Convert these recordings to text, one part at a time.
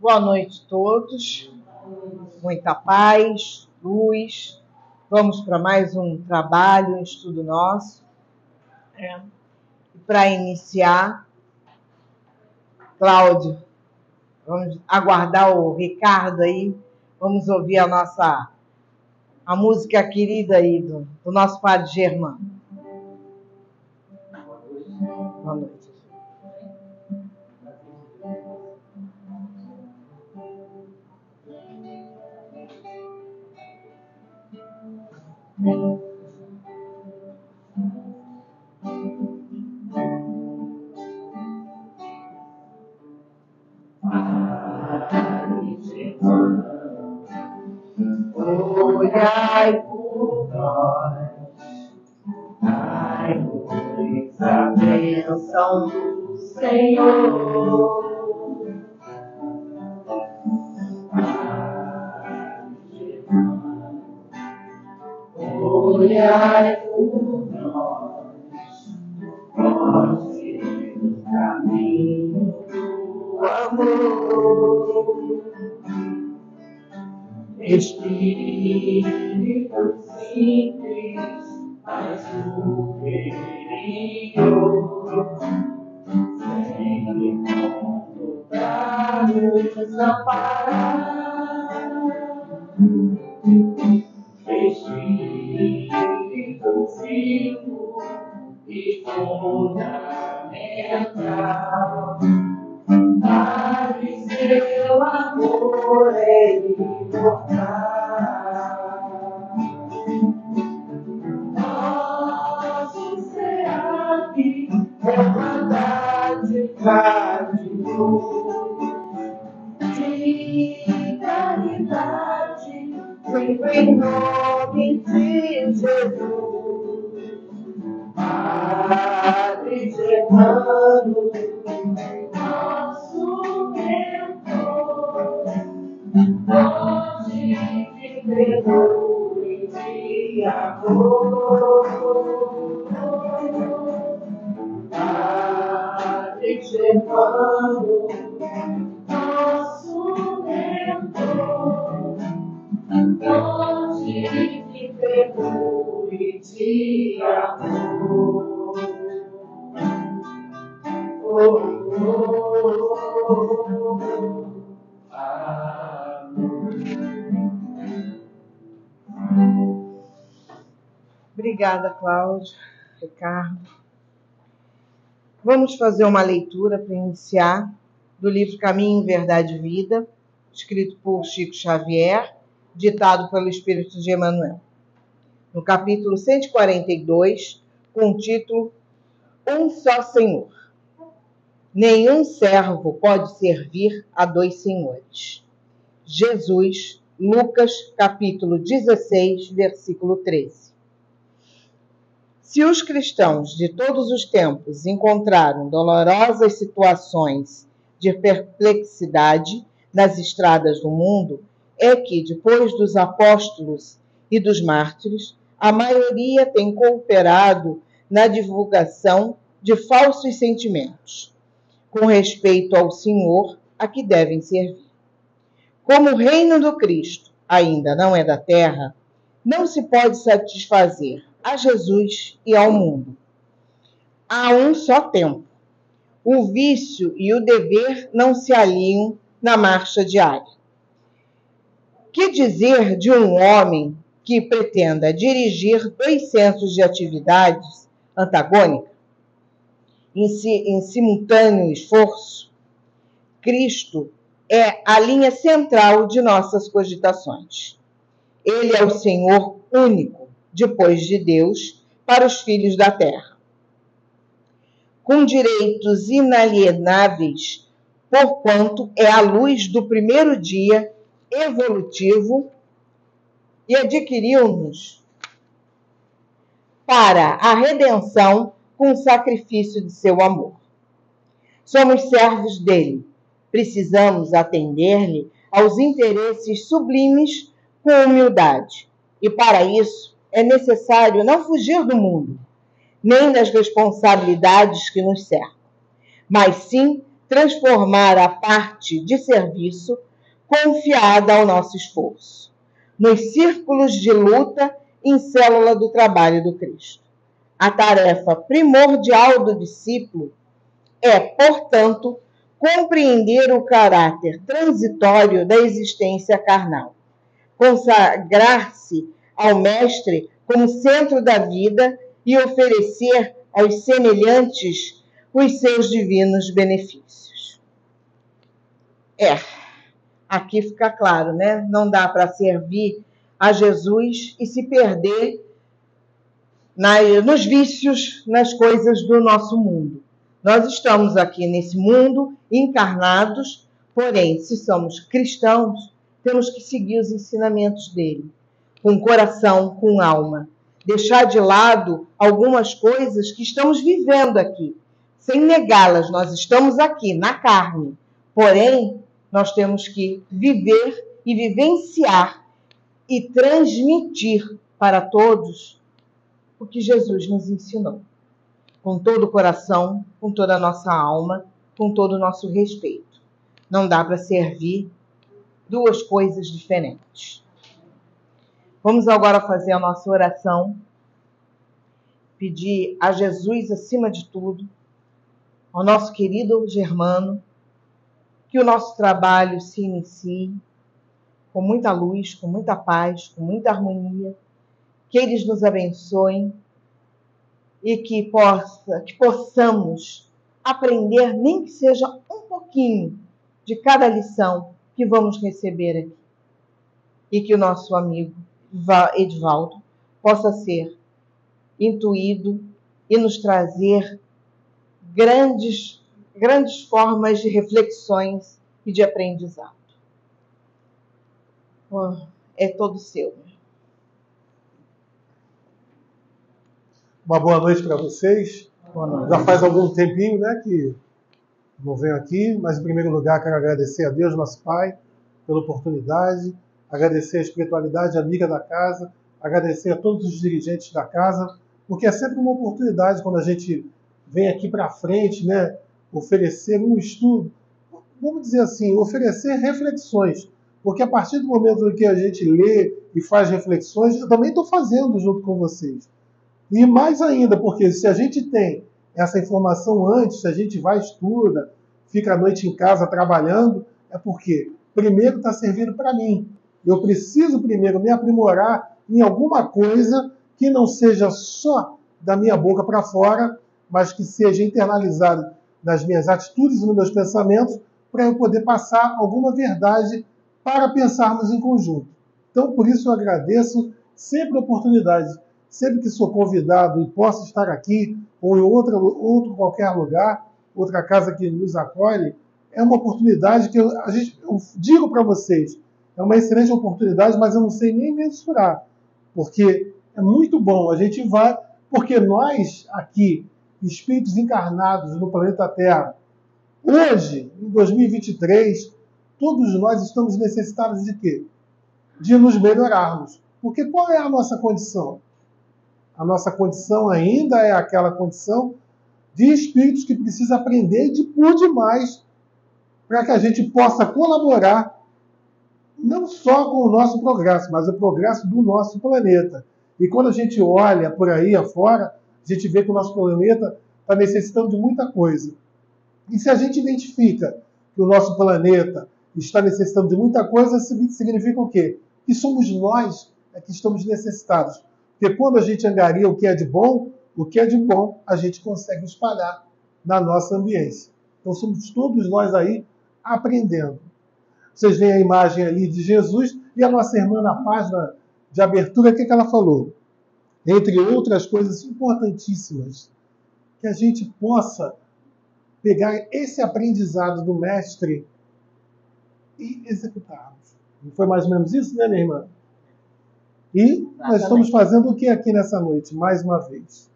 Boa noite a todos, muita paz, luz. Vamos para mais um trabalho, um estudo nosso. Para iniciar, Cláudio, vamos aguardar o Ricardo aí, vamos ouvir a música querida aí do nosso padre Germano. Boa noite. Olhai por nós, dai-nos a bênção do Senhor. Olhai por nós, mostre o caminho do amor. Espírito simples, mas superior, sempre pronto para nos amparar. Espírito vivo e fundamental, abre seu amor é imortal. Nosso SEAP é uma dádiva de luz, de caridade, sempre em nome de Jesus. Padre Germano, nosso mentor, fonte de perdão e de amor. Padre Germano, nosso mentor, fonte de perdão e de amor. Obrigada, Cláudio, Ricardo. Vamos fazer uma leitura para iniciar do livro Caminho, Verdade e Vida, escrito por Chico Xavier, ditado pelo Espírito de Emmanuel. No capítulo 142, com o título Um Só Senhor. Nenhum servo pode servir a dois senhores. Jesus, Lucas, capítulo 16, versículo 13. Se os cristãos de todos os tempos encontraram dolorosas situações de perplexidade nas estradas do mundo, é que, depois dos apóstolos e dos mártires, a maioria tem cooperado na divulgação de falsos sentimentos, com respeito ao Senhor a que devem servir. Como o reino do Cristo ainda não é da terra, não se pode satisfazer a Jesus e ao mundo. Há um só tempo. O vício e o dever não se alinham na marcha diária. Que dizer de um homem que pretenda dirigir dois centros de atividades antagônicas em simultâneo esforço? Cristo é a linha central de nossas cogitações. Ele é o Senhor único, depois de Deus, para os filhos da terra. Com direitos inalienáveis, porquanto é a luz do primeiro dia evolutivo e adquiriu-nos para a redenção com o sacrifício de seu amor. Somos servos dele, precisamos atender-lhe aos interesses sublimes com humildade, e para isso é necessário não fugir do mundo, nem das responsabilidades que nos cercam, mas sim transformar a parte de serviço confiada ao nosso esforço, nos círculos de luta em célula do trabalho do Cristo. A tarefa primordial do discípulo é, portanto, compreender o caráter transitório da existência carnal, consagrar-se ao Mestre como centro da vida e oferecer aos semelhantes os seus divinos benefícios. Aqui fica claro, né? Não dá para servir a Jesus e se perder nos vícios, nas coisas do nosso mundo. Nós estamos aqui nesse mundo encarnados, porém, se somos cristãos, temos que seguir os ensinamentos dele, com coração, com alma. Deixar de lado algumas coisas que estamos vivendo aqui, sem negá-las. Nós estamos aqui, na carne. Porém, nós temos que viver e vivenciar e transmitir para todos o que Jesus nos ensinou. Com todo o coração, com toda a nossa alma, com todo o nosso respeito. Não dá para servir duas coisas diferentes. Vamos agora fazer a nossa oração, pedir a Jesus, acima de tudo, ao nosso querido Germano, que o nosso trabalho se inicie com muita luz, com muita paz, com muita harmonia, que eles nos abençoem e que possamos aprender, nem que seja um pouquinho, de cada lição que vamos receber aqui. E que o nosso amigo Edivaldo possa ser intuído e nos trazer grandes formas de reflexões e de aprendizado. É todo seu. Uma boa noite para vocês. Boa noite. Já faz algum tempinho, né, que não venho aqui, mas em primeiro lugar quero agradecer a Deus, nosso Pai, pela oportunidade, agradecer a espiritualidade amiga da casa, agradecer a todos os dirigentes da casa, porque é sempre uma oportunidade quando a gente vem aqui para frente, né, oferecer um estudo, vamos dizer assim, oferecer reflexões, porque a partir do momento em que a gente lê e faz reflexões, eu também estou fazendo junto com vocês. E mais ainda, porque se a gente tem essa informação antes, se a gente vai, estuda, fica a noite em casa trabalhando, é porque primeiro está servindo para mim. Eu preciso primeiro me aprimorar em alguma coisa que não seja só da minha boca para fora, mas que seja internalizado nas minhas atitudes e nos meus pensamentos, para eu poder passar alguma verdade para pensarmos em conjunto. Então, por isso eu agradeço sempre a oportunidade. Sempre que sou convidado e posso estar aqui, ou em outro qualquer lugar, outra casa que nos acolhe, é uma oportunidade que eu digo para vocês, é uma excelente oportunidade, mas eu não sei nem mensurar, porque é muito bom, a gente vai, porque nós aqui, espíritos encarnados no planeta Terra, hoje, em 2023, todos nós estamos necessitados de quê? De nos melhorarmos. Porque qual é a nossa condição? A nossa condição ainda é aquela condição de espíritos que precisa aprender de por demais para que a gente possa colaborar não só com o nosso progresso, mas o progresso do nosso planeta. E quando a gente olha por aí afora, a gente vê que o nosso planeta está necessitando de muita coisa. E se a gente identifica que o nosso planeta está necessitando de muita coisa, significa o quê? Que somos nós que estamos necessitados. Porque quando a gente angaria o que é de bom a gente consegue espalhar na nossa ambiência. Então somos todos nós aí aprendendo. Vocês veem a imagem ali de Jesus e a nossa irmã na página de abertura, o que ela falou? Entre outras coisas importantíssimas, que a gente possa pegar esse aprendizado do mestre e executarmos. Não foi mais ou menos isso, né, minha irmã? E nós estamos fazendo o que aqui nessa noite, mais uma vez?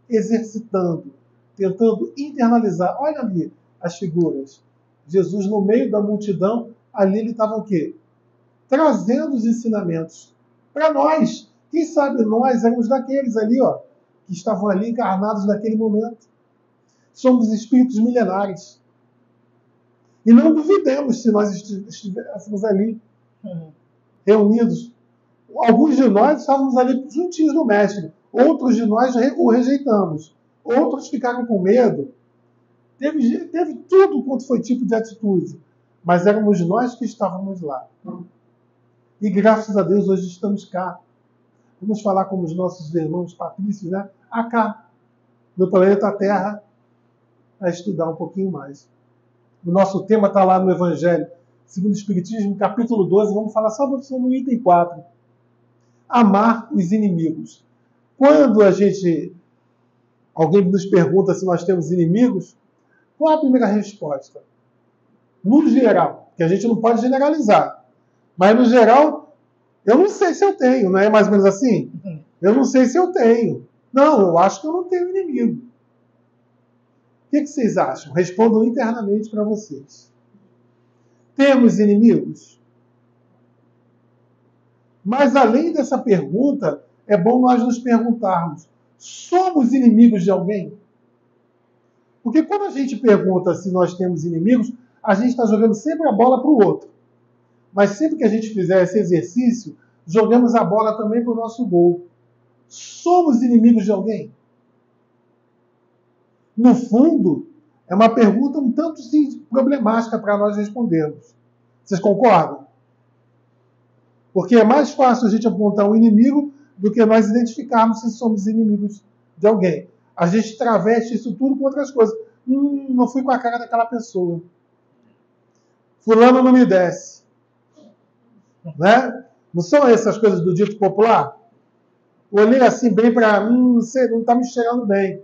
Exercitando, tentando internalizar. Olha ali as figuras. Jesus no meio da multidão, ali ele estava o quê? Trazendo os ensinamentos para nós. Quem sabe nós éramos daqueles ali, ó, que estavam ali encarnados naquele momento. Somos espíritos milenares. E não duvidemos se nós estivéssemos ali, reunidos. Alguns de nós estávamos ali juntinhos do Mestre. Outros de nós o rejeitamos. Outros ficaram com medo. Teve tudo quanto foi tipo de atitude. Mas éramos nós que estávamos lá. E graças a Deus hoje estamos cá. Vamos falar com os nossos irmãos patrícios, né? Cá, no planeta Terra, a estudar um pouquinho mais. O nosso tema está lá no Evangelho, segundo o Espiritismo, capítulo 12. Vamos falar só no item 4. Amar os inimigos. Quando alguém nos pergunta se nós temos inimigos, qual é a primeira resposta? No geral, que a gente não pode generalizar, mas no geral, eu não sei se eu tenho, não é mais ou menos assim? Eu não sei se eu tenho. Não, eu acho que eu não tenho inimigo. O que vocês acham? Respondam internamente para vocês. Temos inimigos? Mas além dessa pergunta, é bom nós nos perguntarmos: somos inimigos de alguém? Porque quando a gente pergunta se nós temos inimigos, a gente está jogando sempre a bola para o outro. Mas sempre que a gente fizer esse exercício, jogamos a bola também para o nosso gol. Somos inimigos de alguém? No fundo, é uma pergunta um tanto problemática para nós respondermos. Vocês concordam? Porque é mais fácil a gente apontar um inimigo do que nós identificarmos se somos inimigos de alguém. A gente traveste isso tudo com outras coisas. Não fui com a cara daquela pessoa. Fulano não me desce. Né? Não são essas coisas do dito popular? Olhei assim bem para não está me cheirando bem.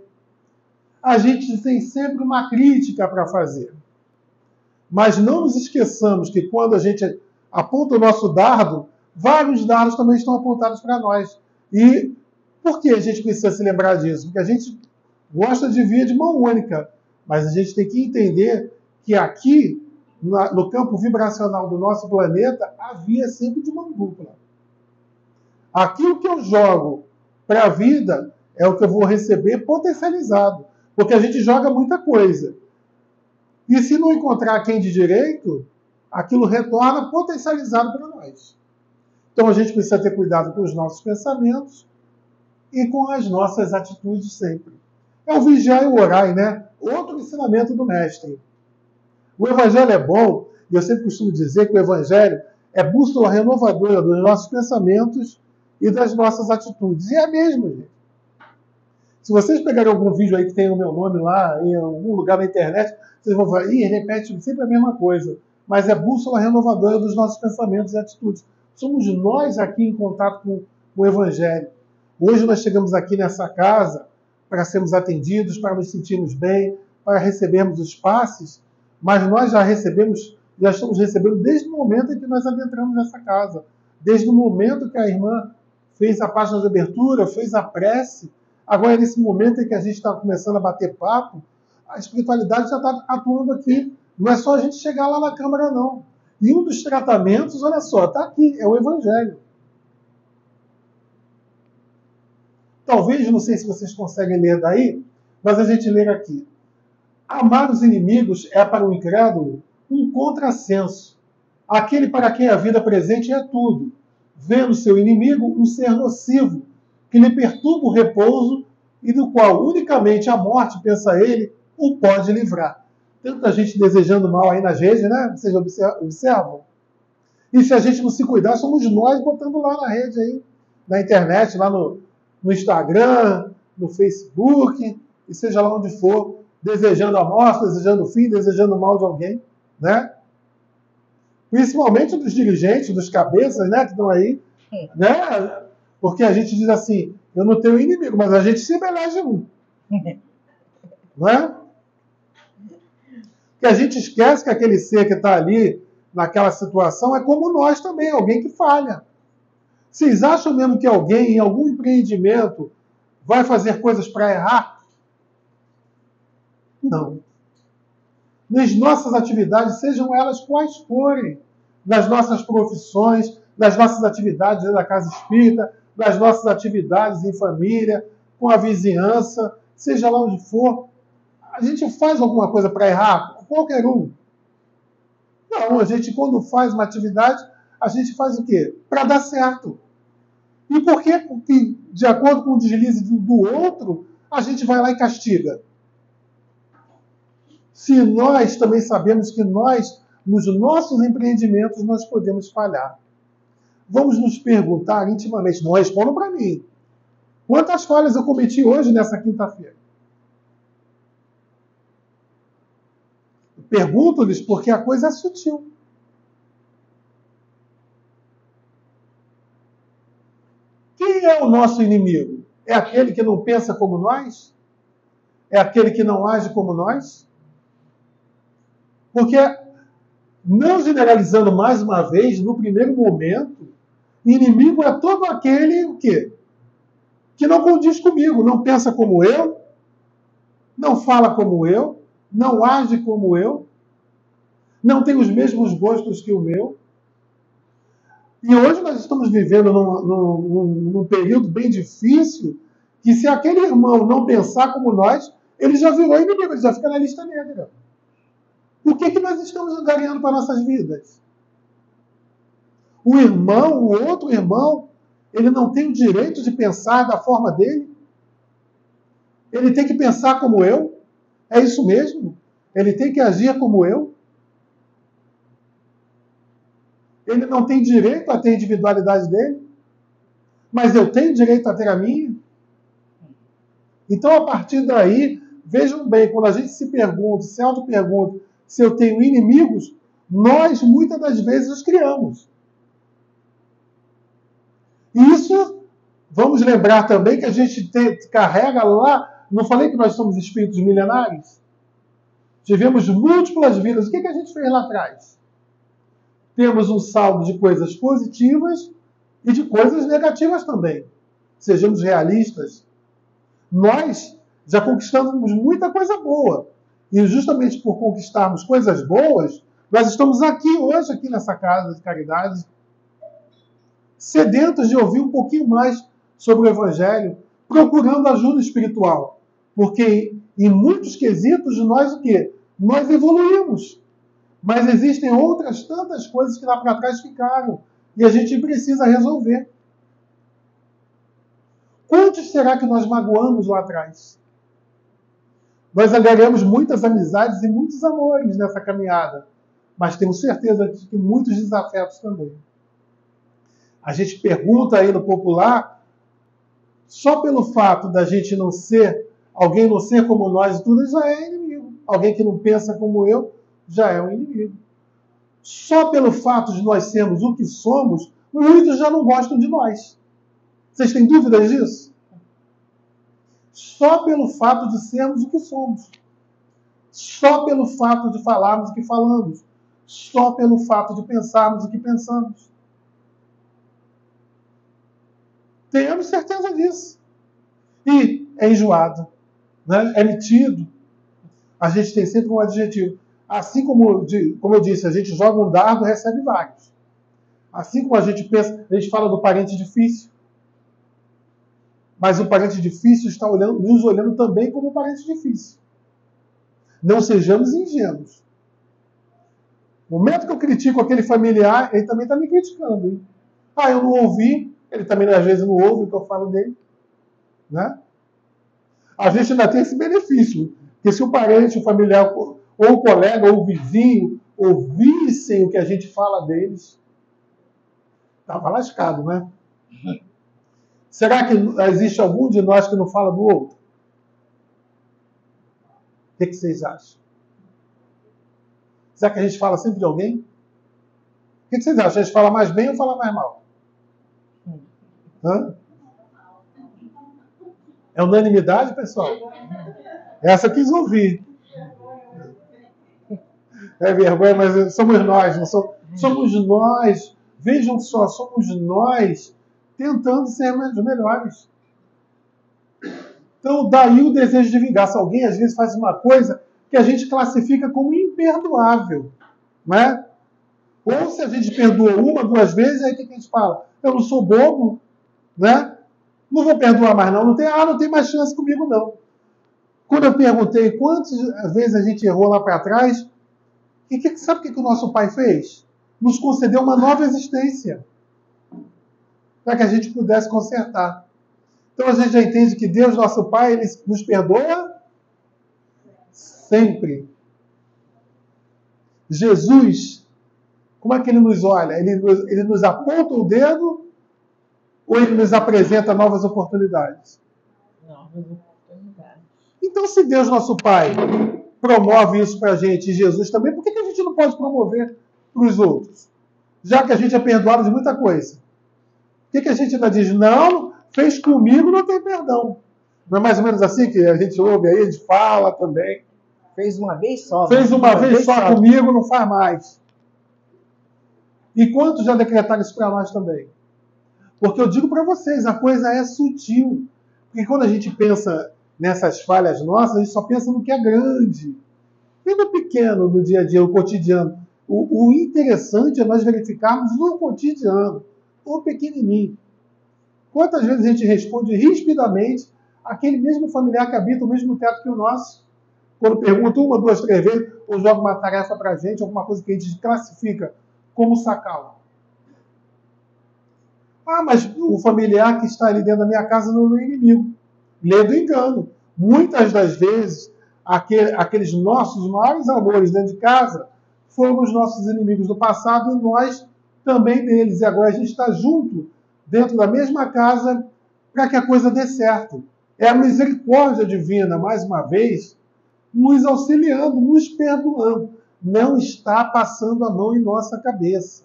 A gente tem sempre uma crítica para fazer. Mas não nos esqueçamos que quando a gente aponta o nosso dardo, vários dardos também estão apontados para nós. E por que a gente precisa se lembrar disso? Porque a gente gosta de via de mão única. Mas a gente tem que entender que aqui, no campo vibracional do nosso planeta, a via é sempre de mão dupla. Aquilo que eu jogo para a vida é o que eu vou receber potencializado. Porque a gente joga muita coisa. E se não encontrar quem de direito, aquilo retorna potencializado para nós. Então a gente precisa ter cuidado com os nossos pensamentos e com as nossas atitudes sempre. É o vigiar e o orar, né? Outro ensinamento do Mestre. O Evangelho é bom, e eu sempre costumo dizer que o Evangelho é bússola renovadora dos nossos pensamentos e das nossas atitudes. E é mesmo, gente. Se vocês pegarem algum vídeo aí que tem o meu nome lá, em algum lugar na internet, vocês vão falar, repete sempre a mesma coisa. Mas é bússola renovadora dos nossos pensamentos e atitudes. Somos nós aqui em contato com o Evangelho. Hoje nós chegamos aqui nessa casa para sermos atendidos, para nos sentirmos bem, para recebermos os passes, mas nós já estamos recebendo desde o momento em que nós adentramos nessa casa. Desde o momento que a irmã fez a página de abertura, fez a prece. Agora, nesse momento em que a gente está começando a bater papo, a espiritualidade já está atuando aqui. Não é só a gente chegar lá na Câmara, não. E um dos tratamentos, olha só, está aqui, é o Evangelho. Talvez, não sei se vocês conseguem ler daí, mas a gente lê aqui. Amar os inimigos é para o incrédulo um contrassenso. Aquele para quem a vida presente é tudo, vendo seu inimigo um ser nocivo, que lhe perturba o repouso e do qual unicamente a morte, pensa ele, o pode livrar. Tanta gente desejando mal aí nas redes, né? Vocês observam? E se a gente não se cuidar, somos nós botando lá na rede aí, na internet, lá no Instagram, no Facebook, e seja lá onde for, desejando a morte, desejando o fim, desejando o mal de alguém, né? Principalmente dos dirigentes, dos cabeças, né, que estão aí, né? Porque a gente diz assim, eu não tenho inimigo, mas a gente se elege um. Não é? Que a gente esquece que aquele ser que está ali, naquela situação, é como nós também, alguém que falha. Vocês acham mesmo que alguém, em algum empreendimento, vai fazer coisas para errar? Não. Nas nossas atividades, sejam elas quais forem, nas nossas profissões, nas nossas atividades da casa espírita, nas nossas atividades em família, com a vizinhança, seja lá onde for, a gente faz alguma coisa para errar, qualquer um. Não, a gente quando faz uma atividade, a gente faz o quê? Para dar certo. E por que, de acordo com o deslize do outro, a gente vai lá e castiga? Se nós também sabemos que nós, nos nossos empreendimentos, nós podemos falhar. Vamos nos perguntar intimamente, não respondam para mim. Quantas falhas eu cometi hoje nessa quinta-feira? Pergunto-lhes porque a coisa é sutil. Quem é o nosso inimigo? É aquele que não pensa como nós? É aquele que não age como nós? Porque, não generalizando mais uma vez, no primeiro momento, inimigo é todo aquele o quê? Que não condiz comigo, não pensa como eu, não fala como eu, não age como eu, não tem os mesmos gostos que o meu. E hoje nós estamos vivendo num período bem difícil, que se aquele irmão não pensar como nós, ele já virou inimigo, ele já fica na lista negra. O que nós estamos angariando para nossas vidas? O irmão, o outro irmão, ele não tem o direito de pensar da forma dele? Ele tem que pensar como eu? É isso mesmo? Ele tem que agir como eu? Ele não tem direito a ter a individualidade dele? Mas eu tenho direito a ter a minha? Então, a partir daí, vejam bem, quando a gente se pergunta, se auto-pergunta se eu tenho inimigos, nós, muitas das vezes, os criamos. E isso, vamos lembrar também que a gente carrega lá, não falei que nós somos espíritos milenares? Tivemos múltiplas vidas. O que a gente fez lá atrás? Temos um saldo de coisas positivas e de coisas negativas também. Sejamos realistas. Nós já conquistamos muita coisa boa. E justamente por conquistarmos coisas boas, nós estamos aqui hoje, aqui nessa casa de caridade, sedentos de ouvir um pouquinho mais sobre o Evangelho, procurando ajuda espiritual. Porque em muitos quesitos nós o quê? Nós evoluímos. Mas existem outras tantas coisas que lá para trás ficaram. E a gente precisa resolver. Quantos será que nós magoamos lá atrás? Nós angariamos muitas amizades e muitos amores nessa caminhada. Mas temos certeza de que muitos desafetos também. A gente pergunta aí no popular, só pelo fato da gente não ser, alguém não ser como nós e tudo, já é inimigo. Alguém que não pensa como eu, já é um inimigo. Só pelo fato de nós sermos o que somos, muitos já não gostam de nós. Vocês têm dúvidas disso? Só pelo fato de sermos o que somos. Só pelo fato de falarmos o que falamos. Só pelo fato de pensarmos o que pensamos. Tenhamos certeza disso. E é enjoado, né? É metido. A gente tem sempre um adjetivo. Assim como eu disse, a gente joga um dardo e recebe vários. Assim como a gente pensa, a gente fala do parente difícil. Mas o parente difícil está nos olhando também como parente difícil. Não sejamos ingênuos. No momento que eu critico aquele familiar, ele também está me criticando. Hein? Ah, eu não ouvi. Ele também, às vezes, não ouve o que eu falo dele. Né? A gente ainda tem esse benefício. Que se o parente, o familiar, ou o colega, ou o vizinho, ouvissem o que a gente fala deles, estava lascado, né? Será que existe algum de nós que não fala do outro? O que vocês acham? Será que a gente fala sempre de alguém? O que vocês acham? A gente fala mais bem ou fala mais mal? Hã? É unanimidade, pessoal? Essa eu quis ouvir. É vergonha, mas somos nós. Não somos nós. Vejam só, somos nós tentando ser melhores. Então, daí o desejo de vingança. Alguém, às vezes, faz uma coisa que a gente classifica como imperdoável. Não é? Ou se a gente perdoa uma, duas vezes, aí o que a gente fala? Eu não sou bobo, né? Não vou perdoar mais não. Não tem mais chance comigo não. Quando eu perguntei quantas vezes a gente errou lá para trás, E sabe o que o nosso Pai fez? Nos concedeu uma nova existência, para que a gente pudesse consertar. Então a gente já entende que Deus, nosso Pai, Ele nos perdoa sempre. Jesus, como é que Ele nos olha? Ele nos aponta o dedo ou Ele nos apresenta novas oportunidades? Novas oportunidades. Então, se Deus, nosso Pai, promove isso para a gente, e Jesus também, por que a gente não pode promover para os outros? Já que a gente é perdoado de muita coisa. Por que a gente ainda diz, não, fez comigo, não tem perdão? Não é mais ou menos assim que a gente ouve aí, a gente fala também. Fez uma vez só. Fez uma vez só comigo, não faz mais. E quantos já decretaram isso para nós também? Porque eu digo para vocês, a coisa é sutil. Porque quando a gente pensa nessas falhas nossas, a gente só pensa no que é grande. E no pequeno, no dia a dia, no cotidiano. O interessante é nós verificarmos no cotidiano, o pequenininho. Quantas vezes a gente responde rispidamente aquele mesmo familiar que habita o mesmo teto que o nosso? Quando pergunta uma, duas, três vezes, ou joga uma tarefa para a gente, alguma coisa que a gente classifica como sacá-lo. Ah, mas o familiar que está ali dentro da minha casa não é inimigo. Lê do engano. Muitas das vezes, aqueles nossos maiores amores dentro de casa foram os nossos inimigos do passado e nós também deles. E agora a gente está junto, dentro da mesma casa, para que a coisa dê certo. É a misericórdia divina, mais uma vez, nos auxiliando, nos perdoando. Não está passando a mão em nossa cabeça,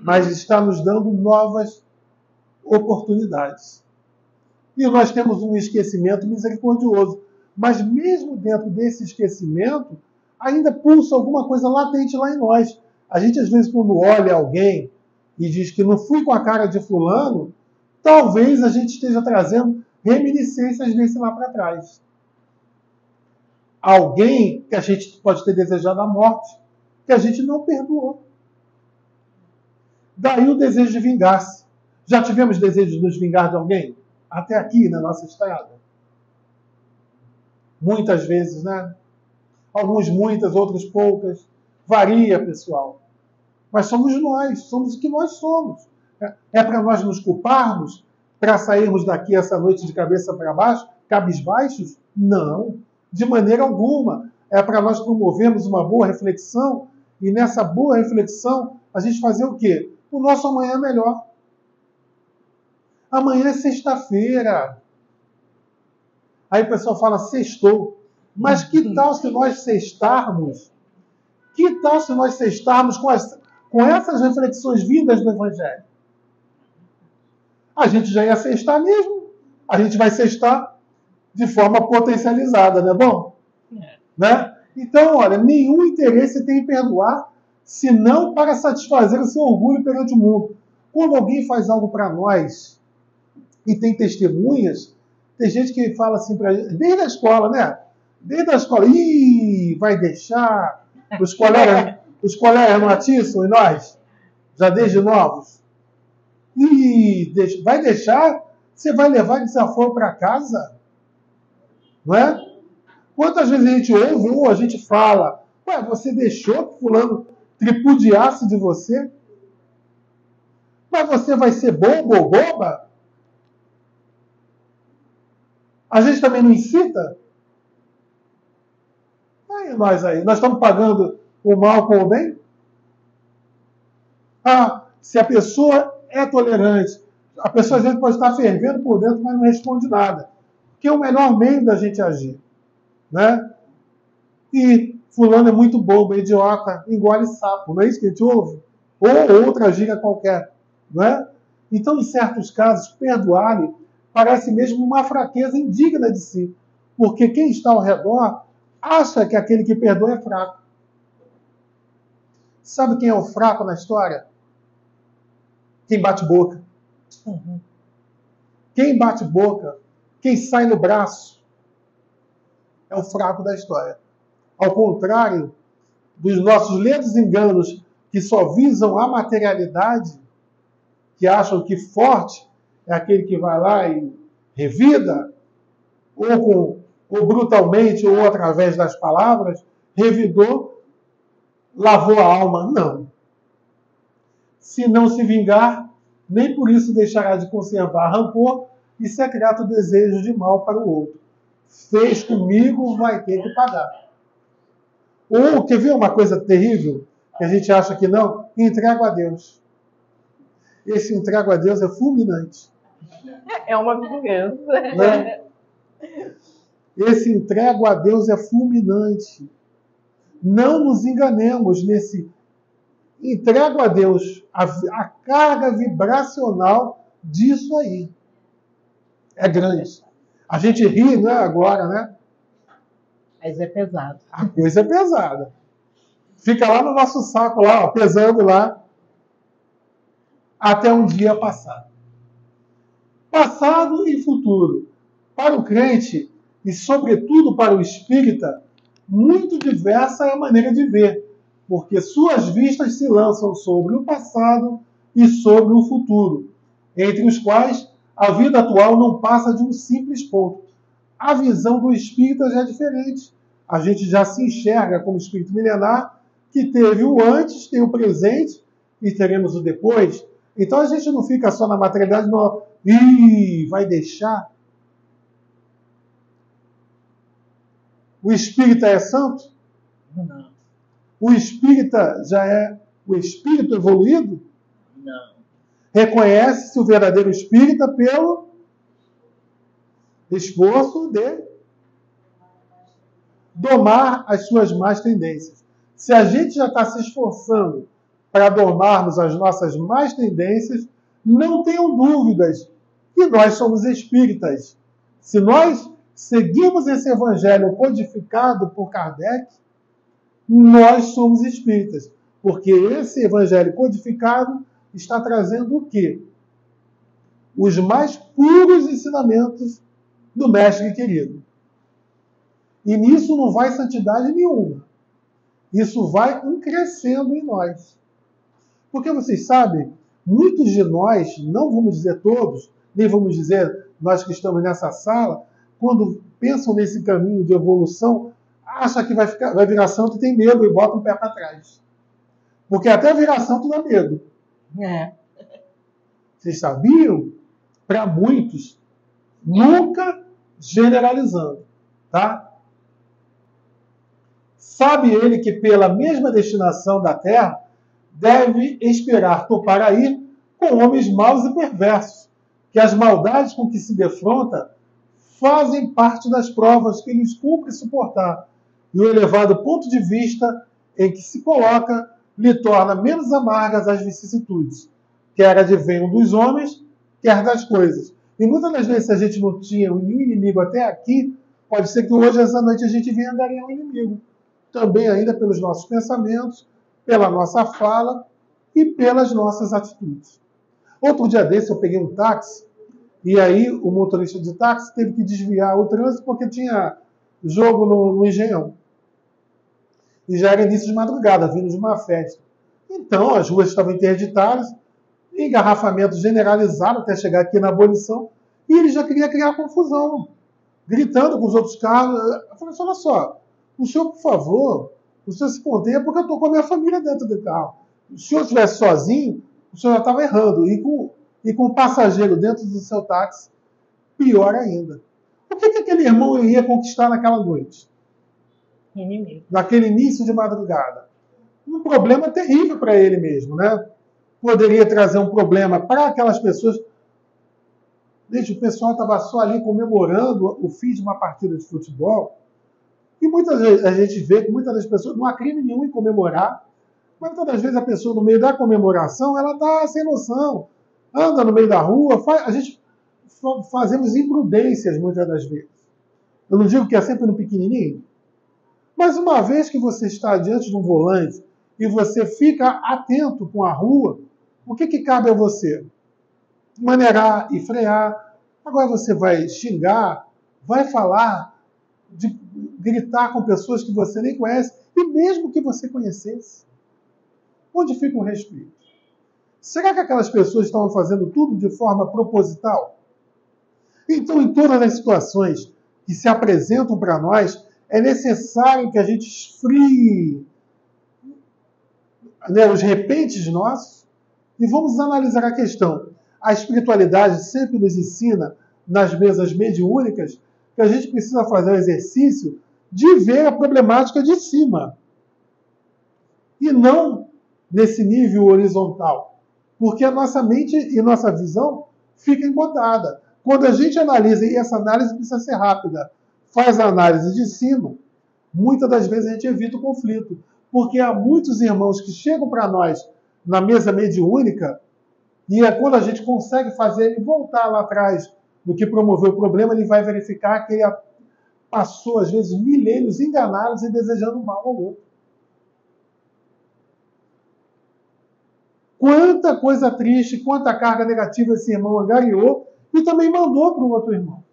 mas está nos dando novas oportunidades. E nós temos um esquecimento misericordioso. Mas mesmo dentro desse esquecimento, ainda pulsa alguma coisa latente lá em nós. A gente, às vezes, quando olha alguém e diz que não fui com a cara de fulano, talvez a gente esteja trazendo reminiscências desse lá para trás. Alguém que a gente pode ter desejado a morte, que a gente não perdoou. Daí o desejo de vingar-se. Já tivemos desejo de nos vingar de alguém? Até aqui, na nossa estrada? Muitas vezes, né? Alguns muitas, outros poucas. Varia, pessoal. Mas somos o que nós somos. É para nós nos culparmos? Para sairmos daqui essa noite de cabeça para baixo? Cabisbaixos? Não, de maneira alguma. É para nós promovermos uma boa reflexão e nessa boa reflexão a gente fazer o quê? O nosso amanhã é melhor. Amanhã é sexta-feira. Aí o pessoal fala, sextou. Mas que tal se nós sextarmos? Que tal se nós sextarmos com essas reflexões vindas do Evangelho? A gente já ia sextar mesmo. A gente vai sextar de forma potencializada, não é bom? Né? Então, olha, nenhum interesse tem em perdoar, senão para satisfazer o seu orgulho perante o mundo. Quando alguém faz algo para nós e tem testemunhas, tem gente que fala assim para a gente, desde a escola, né? Desde a escola, vai deixar. Os colegas não atiçam e nós, já desde novos. Vai deixar? Você vai levar desaforo para casa? Não é? Quantas vezes a gente ouve ou a gente fala, você deixou que fulano tripudiasse de você? Mas você vai ser bobo ou boba? A gente também não incita? Aí nós estamos pagando o mal com o bem? Se a pessoa é tolerante, a pessoa às vezes pode estar fervendo por dentro, mas não responde nada. Que é o melhor meio da gente agir. Né? E fulano é muito bobo, é idiota, engole sapo, não é isso que a gente ouve? Ou outra gíria qualquer. Não é? Então, em certos casos, perdoar-lhe parece mesmo uma fraqueza indigna de si. Porque quem está ao redor acha que aquele que perdoa é fraco. Sabe quem é o fraco na história? Quem bate boca. Quem bate boca, quem sai no braço, é o fraco da história. Ao contrário dos nossos ledos enganos que só visam a materialidade, que acham que forte é aquele que vai lá e revida, ou brutalmente, ou através das palavras, revidou, lavou a alma. Não. Se não se vingar, nem por isso deixará de conservar rancor e secreto desejo de mal para o outro. Fez comigo, vai ter que pagar. Ou, quer ver uma coisa terrível, que a gente acha que não? Entrego a Deus. Esse entrego a Deus é fulminante. É uma vingança. Né? Esse entrego a Deus é fulminante. Não nos enganemos nesse entrego a Deus. A carga vibracional disso aí é grande. A gente ri, né, agora, né? Mas é pesado. A coisa é pesada. Fica lá no nosso saco, lá, ó, pesando lá, até um dia passar. Passado e futuro. Para o crente, e sobretudo para o espírita, muito diversa é a maneira de ver, porque suas vistas se lançam sobre o passado e sobre o futuro, entre os quais a vida atual não passa de um simples ponto. A visão do espírita já é diferente. A gente já se enxerga como espírito milenar, que teve o antes, tem o presente e teremos o depois. Então a gente não fica só na materialidade, não. Ih, vai deixar? O espírita é santo? Não. O espírita já é o espírito evoluído? Não. Reconhece-se o verdadeiro espírita pelo esforço de domar as suas más tendências. Se a gente já está se esforçando para domarmos as nossas más tendências, não tenham dúvidas que nós somos espíritas. Se nós seguimos esse evangelho codificado por Kardec, nós somos espíritas. Porque esse evangelho codificado está trazendo o quê? Os mais puros ensinamentos do mestre querido. E nisso não vai santidade nenhuma. Isso vai crescendo em nós. Porque vocês sabem, muitos de nós, não vamos dizer todos, nem vamos dizer nós que estamos nessa sala, quando pensam nesse caminho de evolução, acham que vai virar santo e tem medo e bota o pé para trás. Porque até virar santo dá medo. É. Vocês sabiam? Para muitos, nunca generalizando, tá? Sabe ele que pela mesma destinação da terra deve esperar topar aí com homens maus e perversos, que as maldades com que se defronta fazem parte das provas que lhes cumpre suportar, e o elevado ponto de vista em que se coloca lhe torna menos amargas as vicissitudes, quer advenham dos homens, quer das coisas. E muitas das vezes, se a gente não tinha nenhum inimigo até aqui, pode ser que hoje, essa noite, a gente venha angariar um inimigo. Também ainda pelos nossos pensamentos, pela nossa fala e pelas nossas atitudes. Outro dia desse, eu peguei um táxi, e aí o motorista de táxi teve que desviar o trânsito porque tinha jogo no Engenhão. E já era início de madrugada, vindo de uma festa. Então, as ruas estavam interditadas, engarrafamento generalizado até chegar aqui na abolição, e ele já queria criar confusão, gritando com os outros carros. Eu falei assim, olha só, o senhor, por favor, o senhor se contenha porque eu estou com a minha família dentro do carro. Se o senhor estivesse sozinho, o senhor já estava errando. E com o passageiro dentro do seu táxi, pior ainda. O que aquele irmão iria conquistar naquela noite? Inimigo. Naquele início de madrugada? Um problema terrível para ele mesmo, né? Poderia trazer um problema para aquelas pessoas. Gente, o pessoal estava só ali comemorando o fim de uma partida de futebol. E muitas vezes a gente vê que muitas das pessoas, não há crime nenhum em comemorar, mas muitas das vezes a pessoa, no meio da comemoração, ela está sem noção. Anda no meio da rua, a gente fazemos imprudências muitas das vezes. Eu não digo que é sempre no pequenininho, mas uma vez que você está diante de um volante e você fica atento com a rua, o que cabe a você? Maneirar e frear. Agora você vai xingar, vai falar, gritar com pessoas que você nem conhece, e mesmo que você conhecesse. Onde fica o respeito? Será que aquelas pessoas estavam fazendo tudo de forma proposital? Então, em todas as situações que se apresentam para nós, é necessário que a gente esfrie, né, os repentes nossos e vamos analisar a questão. A espiritualidade sempre nos ensina, nas mesas mediúnicas, que a gente precisa fazer o exercício de ver a problemática de cima e não nesse nível horizontal, porque a nossa mente e nossa visão fica embotada. Quando a gente analisa, e essa análise precisa ser rápida, faz a análise de cima, muitas das vezes a gente evita o conflito, porque há muitos irmãos que chegam para nós na mesa mediúnica e é quando a gente consegue fazer ele voltar lá atrás do que promoveu o problema, ele vai verificar que ele passou, às vezes, milênios enganados e desejando mal ao outro. Quanta coisa triste, quanta carga negativa esse irmão angariou e também mandou para o outro irmão.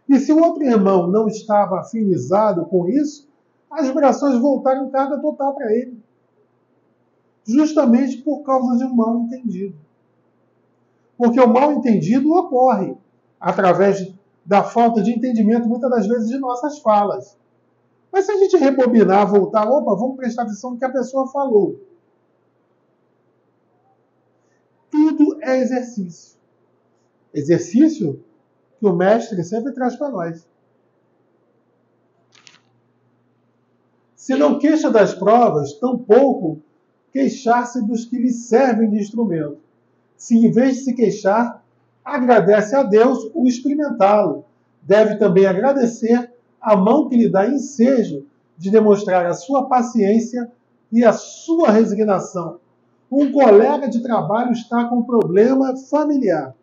E se o outro irmão não estava afinizado com isso, as vibrações voltaram em carga total para ele. Justamente por causa de um mal entendido. Porque o mal entendido ocorre através da falta de entendimento, muitas das vezes, de nossas falas. Mas se a gente rebobinar, voltar, opa, vamos prestar atenção no que a pessoa falou. Tudo é exercício. Exercício que o mestre sempre traz para nós. Se não queixa das provas, tampouco queixar-se dos que lhe servem de instrumento. Se em vez de se queixar, agradece a Deus o experimentá-lo. Deve também agradecer a mão que lhe dá ensejo de demonstrar a sua paciência e a sua resignação. Um colega de trabalho está com um problema familiar.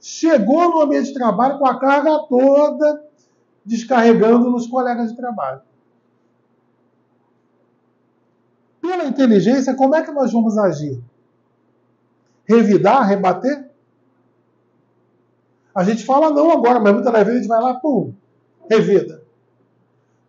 Chegou no ambiente de trabalho com a carga toda descarregando nos colegas de trabalho. Pela inteligência, como é que nós vamos agir? Revidar, rebater? A gente fala não agora, mas muitas das vezes a gente vai lá, pum, revida.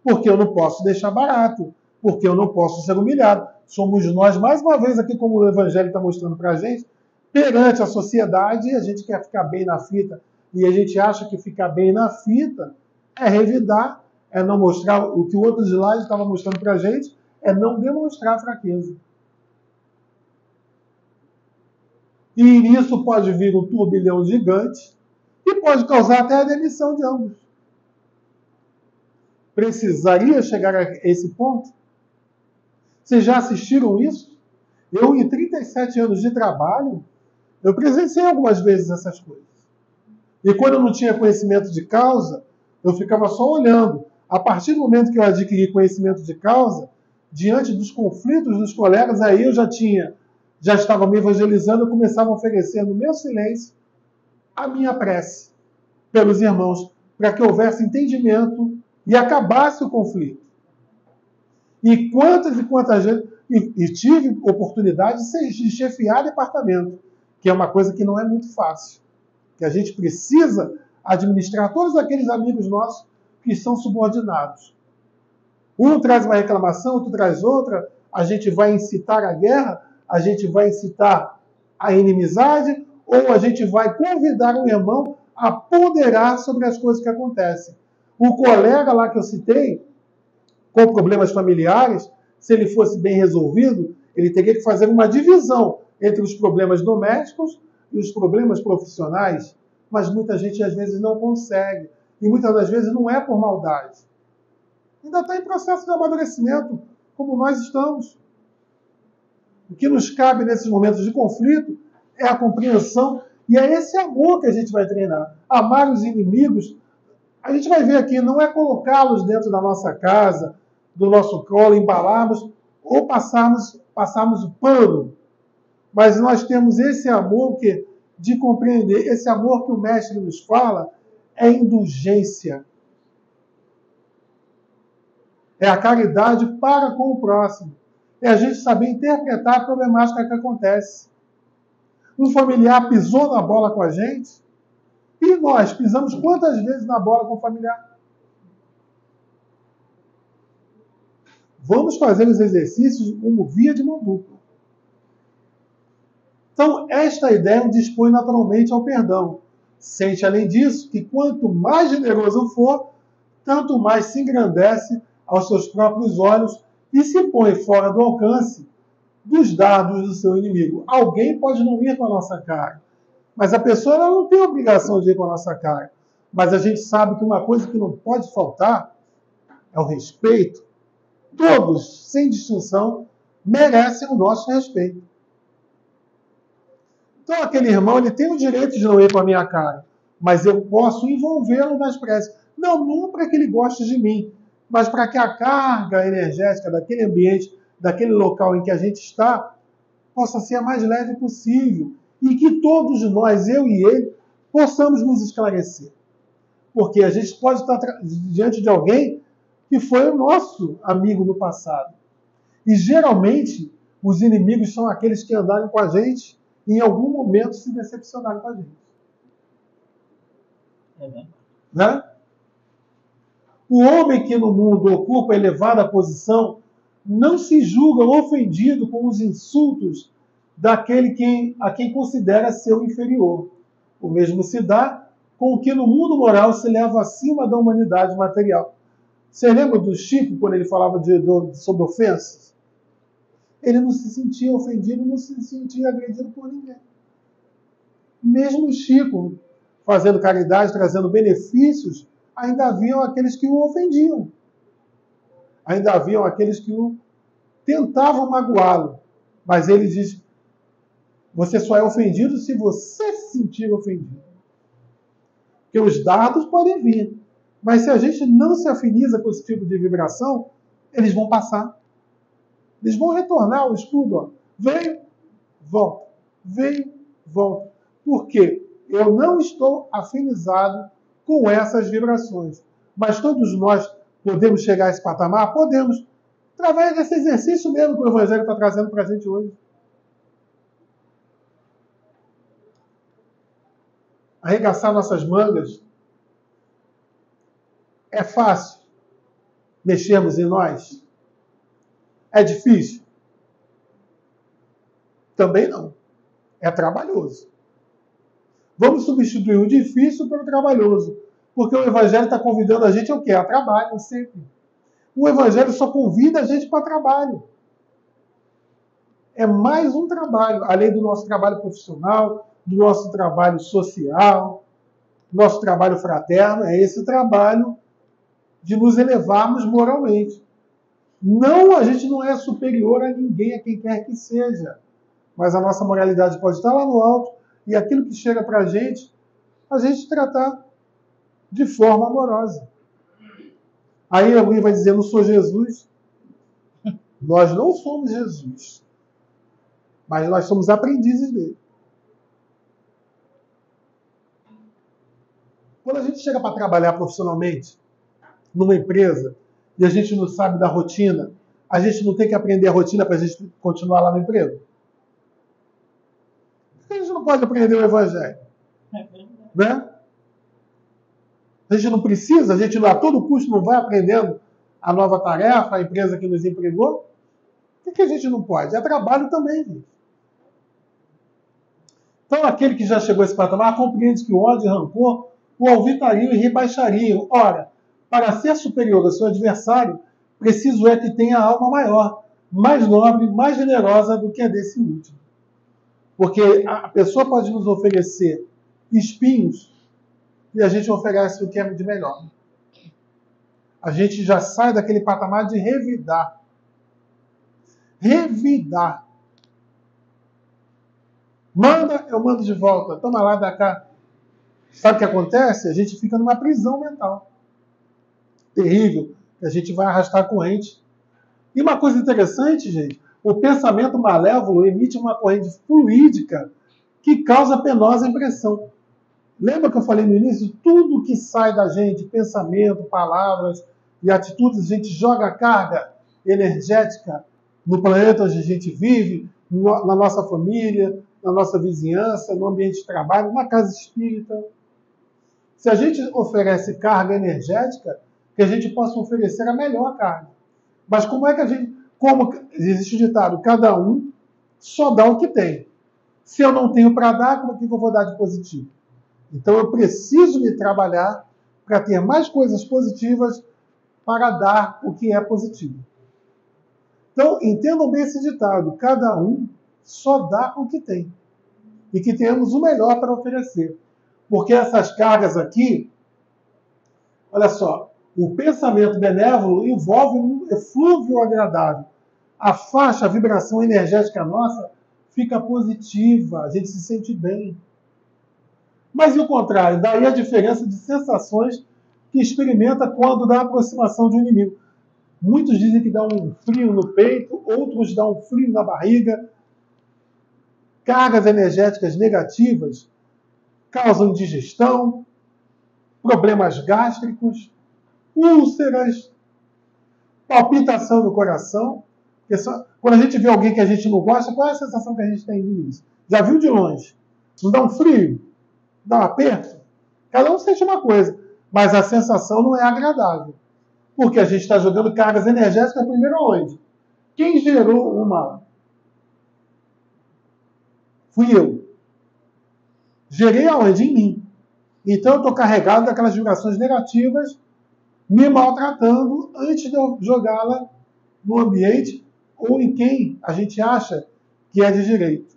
Porque eu não posso deixar barato, porque eu não posso ser humilhado. Somos nós, mais uma vez aqui, como o Evangelho está mostrando para a gente, perante a sociedade, a gente quer ficar bem na fita, e a gente acha que ficar bem na fita é revidar, é não mostrar o que o outro slide estava mostrando para a gente, é não demonstrar fraqueza. E nisso pode vir um turbilhão gigante e pode causar até a demissão de ambos. Precisaria chegar a esse ponto? Vocês já assistiram isso? Eu, em 37 anos de trabalho, eu presenciei algumas vezes essas coisas. E quando eu não tinha conhecimento de causa, eu ficava só olhando. A partir do momento que eu adquiri conhecimento de causa, diante dos conflitos dos colegas, aí eu já estava me evangelizando, eu começava a oferecer no meu silêncio a minha prece pelos irmãos, para que houvesse entendimento e acabasse o conflito. E quantas e quantas vezes... E tive oportunidade de chefiar departamento, que é uma coisa que não é muito fácil. Que a gente precisa administrar todos aqueles amigos nossos que são subordinados. Um traz uma reclamação, outro traz outra, a gente vai incitar a guerra, a gente vai incitar a inimizade, ou a gente vai convidar um irmão a ponderar sobre as coisas que acontecem. O colega lá que eu citei, com problemas familiares, se ele fosse bem resolvido, ele teria que fazer uma divisão entre os problemas domésticos e os problemas profissionais, mas muita gente às vezes não consegue, e muitas das vezes não é por maldade. Ainda está em processo de amadurecimento, como nós estamos. O que nos cabe nesses momentos de conflito é a compreensão e é esse amor que a gente vai treinar. Amar os inimigos, a gente vai ver aqui, não é colocá-los dentro da nossa casa, do nosso colo, embalarmos ou passarmos o pano. Mas nós temos esse amor de compreender, esse amor que o Mestre nos fala é indulgência. É a caridade para com o próximo. É a gente saber interpretar a problemática que acontece. Um familiar pisou na bola com a gente e nós pisamos quantas vezes na bola com o familiar? Vamos fazer os exercícios como via de mão dupla. Então, esta ideia dispõe naturalmente ao perdão. Sente, além disso, que quanto mais generoso for, tanto mais se engrandece aos seus próprios olhos e se põe fora do alcance dos dardos do seu inimigo. Alguém pode não ir com a nossa cara, mas a pessoa ela não tem a obrigação de ir com a nossa cara. Mas a gente sabe que uma coisa que não pode faltar é o respeito. Todos, sem distinção, merecem o nosso respeito. Então aquele irmão ele tem o direito de não ir com a minha cara, mas eu posso envolvê-lo nas preces. Não para que ele goste de mim, mas para que a carga energética daquele ambiente, daquele local em que a gente está, possa ser a mais leve possível. E que todos nós, eu e ele, possamos nos esclarecer. Porque a gente pode estar diante de alguém que foi o nosso amigo no passado. E geralmente, os inimigos são aqueles que andaram com a gente e em algum momento se decepcionaram com a gente. Né? O homem que no mundo ocupa elevada posição não se julga ofendido com os insultos daquele a quem considera seu inferior. O mesmo se dá com o que no mundo moral se leva acima da humanidade material. Você lembra do Chico, quando ele falava sobre ofensas? Ele não se sentia ofendido, não se sentia agredido por ninguém. Mesmo o Chico, fazendo caridade, trazendo benefícios, ainda haviam aqueles que o ofendiam. Ainda haviam aqueles que o tentavam magoá-lo. Mas ele diz, você só é ofendido se você se sentir ofendido. Porque os dardos podem vir. Mas se a gente não se afiniza com esse tipo de vibração, eles vão passar. Eles vão retornar ao estudo. Ó. Veio, volta. Veio, volta. Por quê? Eu não estou afinizado com essas vibrações. Mas todos nós podemos chegar a esse patamar? Podemos. Através desse exercício mesmo que o Evangelho está trazendo para a gente hoje. Arregaçar nossas mangas é fácil. Mexermos em nós é difícil? Também não. É trabalhoso. Vamos substituir o difícil pelo trabalhoso. Porque o Evangelho está convidando a gente ao quê? A trabalho, sempre. O Evangelho só convida a gente para trabalho. É mais um trabalho, além do nosso trabalho profissional, do nosso trabalho social, nosso trabalho fraterno, é esse trabalho de nos elevarmos moralmente. Não, a gente não é superior a ninguém, a quem quer que seja. Mas a nossa moralidade pode estar lá no alto e aquilo que chega para a gente tratar de forma amorosa. Aí alguém vai dizer, não sou Jesus. Nós não somos Jesus. Mas nós somos aprendizes dele. Quando a gente chega para trabalhar profissionalmente, numa empresa, e a gente não sabe da rotina, a gente não tem que aprender a rotina para a gente continuar lá no emprego? Por que a gente não pode aprender o Evangelho? Né? A gente não precisa, a gente a todo custo não vai aprendendo a nova tarefa, a empresa que nos empregou? Por que a gente não pode? É trabalho também, gente. Então, aquele que já chegou a esse patamar compreende que o ódio e rancor o alvitariam e rebaixariam. Ora, para ser superior ao seu adversário, preciso é que tenha alma maior, mais nobre, mais generosa do que a desse último. Porque a pessoa pode nos oferecer espinhos e a gente oferece o que é de melhor. A gente já sai daquele patamar de revidar. Revidar. Manda, eu mando de volta. Toma lá, dá cá. Sabe o que acontece? A gente fica numa prisão mental. Terrível. A gente vai arrastar a corrente. E uma coisa interessante, gente, o pensamento malévolo emite uma corrente fluídica que causa penosa impressão. Lembra que eu falei no início? Tudo que sai da gente, pensamento, palavras e atitudes, a gente joga carga energética no planeta onde a gente vive, na nossa família, na nossa vizinhança, no ambiente de trabalho, na casa espírita. Se a gente oferece carga energética, que a gente possa oferecer a melhor carga. Mas como é que a gente... Como existe o ditado, cada um só dá o que tem. Se eu não tenho para dar, como é que eu vou dar de positivo? Então eu preciso me trabalhar para ter mais coisas positivas para dar o que é positivo. Então, entendam bem esse ditado: cada um só dá o que tem. E que tenhamos o melhor para oferecer. Porque essas cargas aqui, olha só, o pensamento benévolo envolve um eflúvio agradável. A faixa, a vibração energética nossa fica positiva, a gente se sente bem. Mas e o contrário? Daí a diferença de sensações que experimenta quando dá a aproximação de um inimigo. Muitos dizem que dá um frio no peito, outros dão um frio na barriga. Cargas energéticas negativas causam indigestão, problemas gástricos, úlceras, palpitação no coração. Quando a gente vê alguém que a gente não gosta, qual é a sensação que a gente tem de início? Já viu de longe? Não dá um frio? Dá um aperto? Cada um sente uma coisa, mas a sensação não é agradável. Porque a gente está jogando cargas energéticas primeiro aonde? Quem gerou o mal? Fui eu. Gerei aonde? Em mim. Então eu estou carregado daquelas vibrações negativas, me maltratando antes de eu jogá-la no ambiente ou em quem a gente acha que é de direito.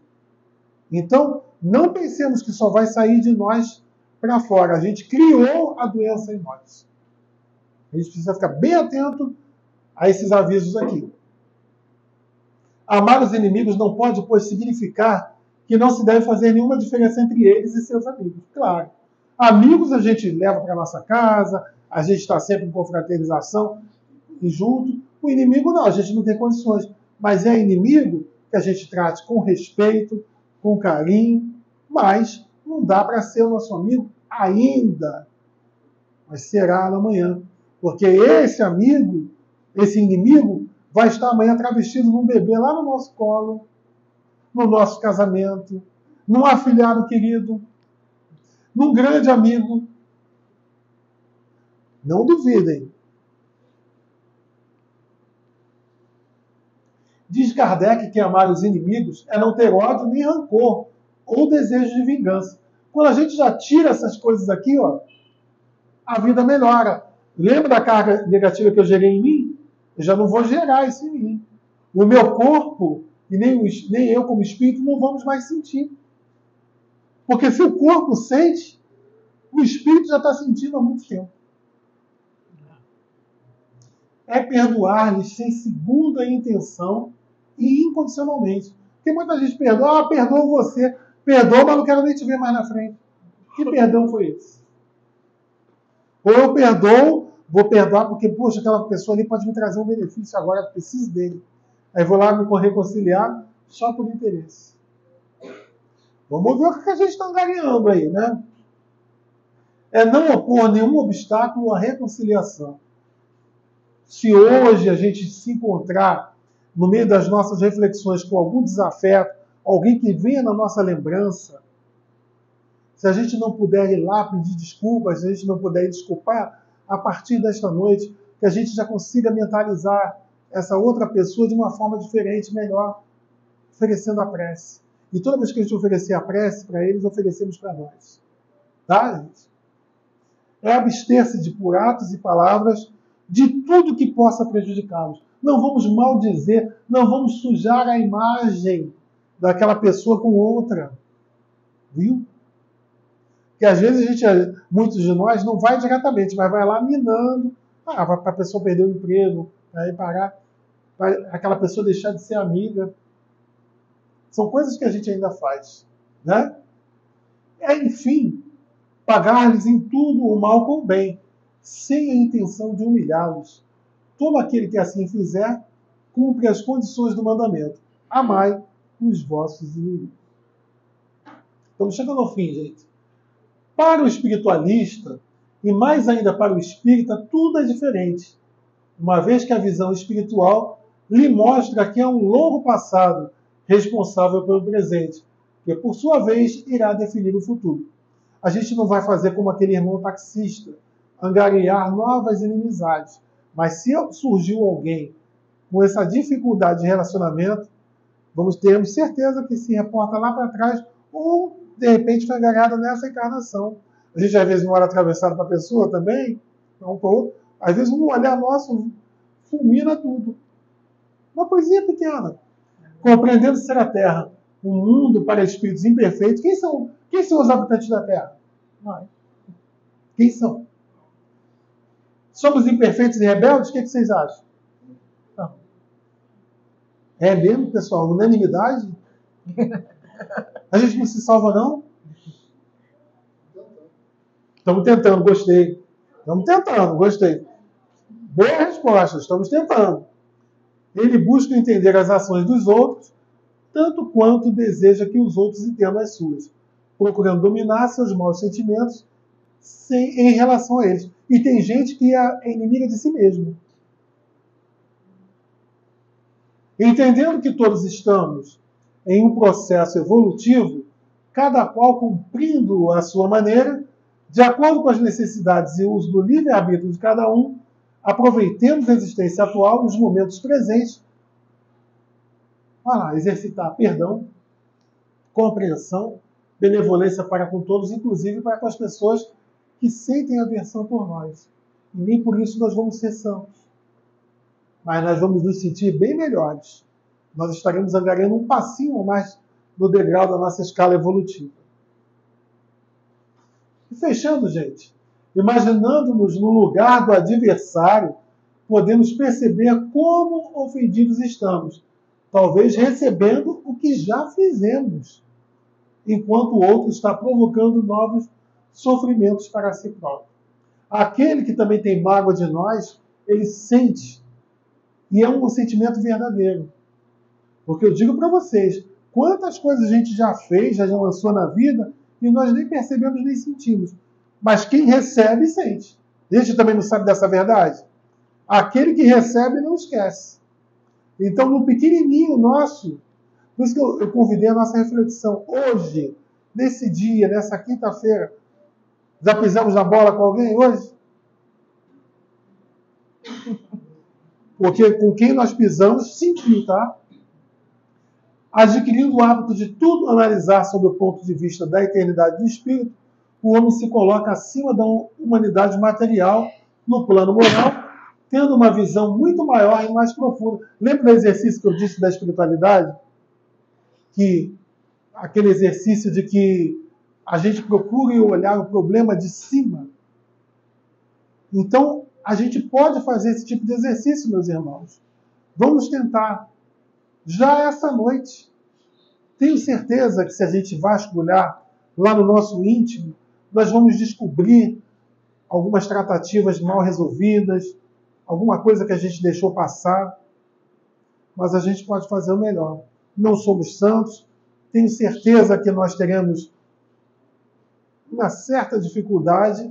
Então, não pensemos que só vai sair de nós para fora. A gente criou a doença em nós. A gente precisa ficar bem atento a esses avisos aqui. Amar os inimigos não pode, pois, significar que não se deve fazer nenhuma diferença entre eles e seus amigos. Claro. Amigos a gente leva para nossa casa, a gente está sempre em confraternização e junto. O inimigo não, a gente não tem condições. Mas é inimigo que a gente trate com respeito, com carinho, mas não dá para ser o nosso amigo ainda. Mas será amanhã. Porque esse amigo, esse inimigo, vai estar amanhã travestido num bebê lá no nosso colo, no nosso casamento, num afilhado querido, num grande amigo. Não duvidem. Diz Kardec que amar os inimigos é não ter ódio nem rancor ou desejo de vingança. Quando a gente já tira essas coisas aqui, ó, a vida melhora. Lembra da carga negativa que eu gerei em mim? Eu já não vou gerar isso em mim. O meu corpo e nem eu como espírito não vamos mais sentir. Porque se o corpo sente, o espírito já está sentindo há muito tempo. É perdoar-lhes sem segunda intenção e incondicionalmente. Porque muita gente perdoa, perdoo você, perdoa, mas não quero nem te ver mais na frente. Que perdão foi esse? Ou eu perdoo, vou perdoar porque, poxa, aquela pessoa ali pode me trazer um benefício agora, eu preciso dele. Aí vou lá me reconciliar só por interesse. Vamos ver o que a gente está angariando aí, né? É não opor nenhum obstáculo à reconciliação. Se hoje a gente se encontrar no meio das nossas reflexões com algum desafeto, alguém que venha na nossa lembrança, se a gente não puder ir lá pedir desculpas, se a gente não puder ir desculpar, a partir desta noite, que a gente já consiga mentalizar essa outra pessoa de uma forma diferente, melhor, oferecendo a prece. E toda vez que a gente oferecer a prece para eles, oferecemos para nós. Tá, gente? É abster-se de por atos e palavras de tudo que possa prejudicá-los. Não vamos maldizer, não vamos sujar a imagem daquela pessoa com outra. Viu? Que às vezes muitos de nós não vai diretamente, mas vai lá minando, para a pessoa perder o emprego, para ir parar, para aquela pessoa deixar de ser amiga. São coisas que a gente ainda faz, né? Enfim, pagar-lhes em tudo o mal com o bem, sem a intenção de humilhá-los. Todo aquele que assim fizer, cumpre as condições do mandamento. Amai os vossos inimigos. Estamos chegando ao fim, gente. Para o espiritualista, e mais ainda para o espírita, tudo é diferente. Uma vez que a visão espiritual lhe mostra que é um longo passado responsável pelo presente, que por sua vez irá definir o futuro. A gente não vai fazer como aquele irmão taxista, angariar novas inimizades. Mas se surgiu alguém com essa dificuldade de relacionamento, termos certeza que se reporta lá para trás ou, de repente, foi angariado nessa encarnação. A gente às vezes não olha atravessado para a pessoa também, não para o outro. Às vezes um olhar nosso fulmina tudo. Uma coisinha pequena. Compreendendo ser a Terra um mundo para espíritos imperfeitos. Quem são os habitantes da Terra? Nós. Quem são? Somos imperfeitos e rebeldes? O que vocês acham? Não. É mesmo, pessoal? Unanimidade? A gente não se salva, não? Estamos tentando, gostei. Estamos tentando, gostei. Boa resposta, estamos tentando. Ele busca entender as ações dos outros, tanto quanto deseja que os outros entendam as suas, procurando dominar seus maus sentimentos em relação a eles. E tem gente que é inimiga de si mesmo. Entendendo que todos estamos em um processo evolutivo, cada qual cumprindo a sua maneira, de acordo com as necessidades e uso do livre-arbítrio de cada um, aproveitemos a existência atual e os momentos presentes para exercitar perdão, compreensão, benevolência para com todos, inclusive para com as pessoas que sentem aversão por nós. E nem por isso nós vamos ser santos. Mas nós vamos nos sentir bem melhores. Nós estaremos angariando um passinho a mais no degrau da nossa escala evolutiva. E fechando, gente, imaginando-nos no lugar do adversário, podemos perceber como ofendidos estamos, talvez recebendo o que já fizemos, enquanto o outro está provocando novos sofrimentos para si próprio. Aquele que também tem mágoa de nós, ele sente, e é um sentimento verdadeiro. Porque eu digo para vocês, quantas coisas a gente já fez, já lançou na vida, e nós nem percebemos nem sentimos. Mas quem recebe, sente. A gente também não sabe dessa verdade? Aquele que recebe não esquece. Então, no pequenininho nosso, por isso que eu convidei a nossa reflexão. Hoje, nesse dia, nessa quinta-feira, já pisamos na bola com alguém hoje? Porque com quem nós pisamos, sentiu, tá? Adquirindo o hábito de tudo analisar sob o ponto de vista da eternidade do espírito, o homem se coloca acima da humanidade material no plano moral, tendo uma visão muito maior e mais profunda. Lembra do exercício que eu disse da espiritualidade? Que aquele exercício de que a gente procure olhar o problema de cima. Então, a gente pode fazer esse tipo de exercício, meus irmãos. Vamos tentar. Já essa noite, tenho certeza que se a gente vasculhar lá no nosso íntimo, nós vamos descobrir algumas tratativas mal resolvidas, alguma coisa que a gente deixou passar, mas a gente pode fazer o melhor. Não somos santos, tenho certeza que nós teremos uma certa dificuldade,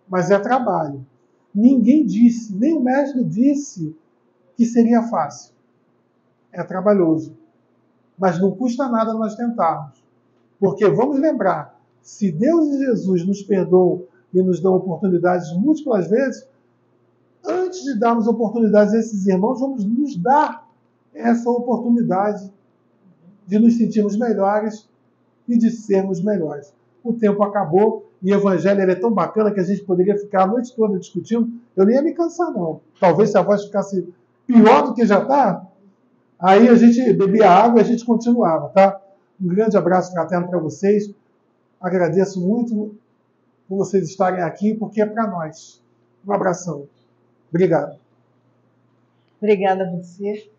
mas é trabalho. Ninguém disse, nem o mestre disse que seria fácil. É trabalhoso. Mas não custa nada nós tentarmos. Porque vamos lembrar, se Deus e Jesus nos perdoam e nos dão oportunidades múltiplas vezes, antes de darmos oportunidades a esses irmãos, vamos nos dar essa oportunidade de nos sentirmos melhores e de sermos melhores. O tempo acabou e o evangelho é tão bacana que a gente poderia ficar a noite toda discutindo. Eu nem ia me cansar, não. Talvez se a voz ficasse pior do que já está, aí a gente bebia água e a gente continuava, tá? Um grande abraço fraterno para vocês. Agradeço muito por vocês estarem aqui, porque é para nós. Um abração. Obrigado. Obrigada a você.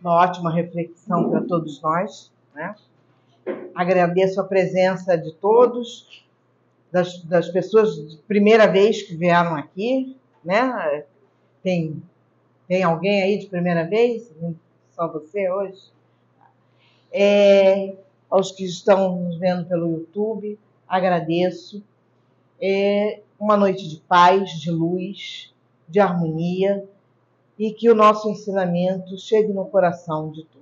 Uma ótima reflexão para todos nós, né? Agradeço a presença de todos, das pessoas de primeira vez que vieram aqui, né? Tem alguém aí de primeira vez? Só você hoje? Aos que estão nos vendo pelo YouTube, agradeço. Uma noite de paz, de luz, de harmonia, e que o nosso ensinamento chegue no coração de todos.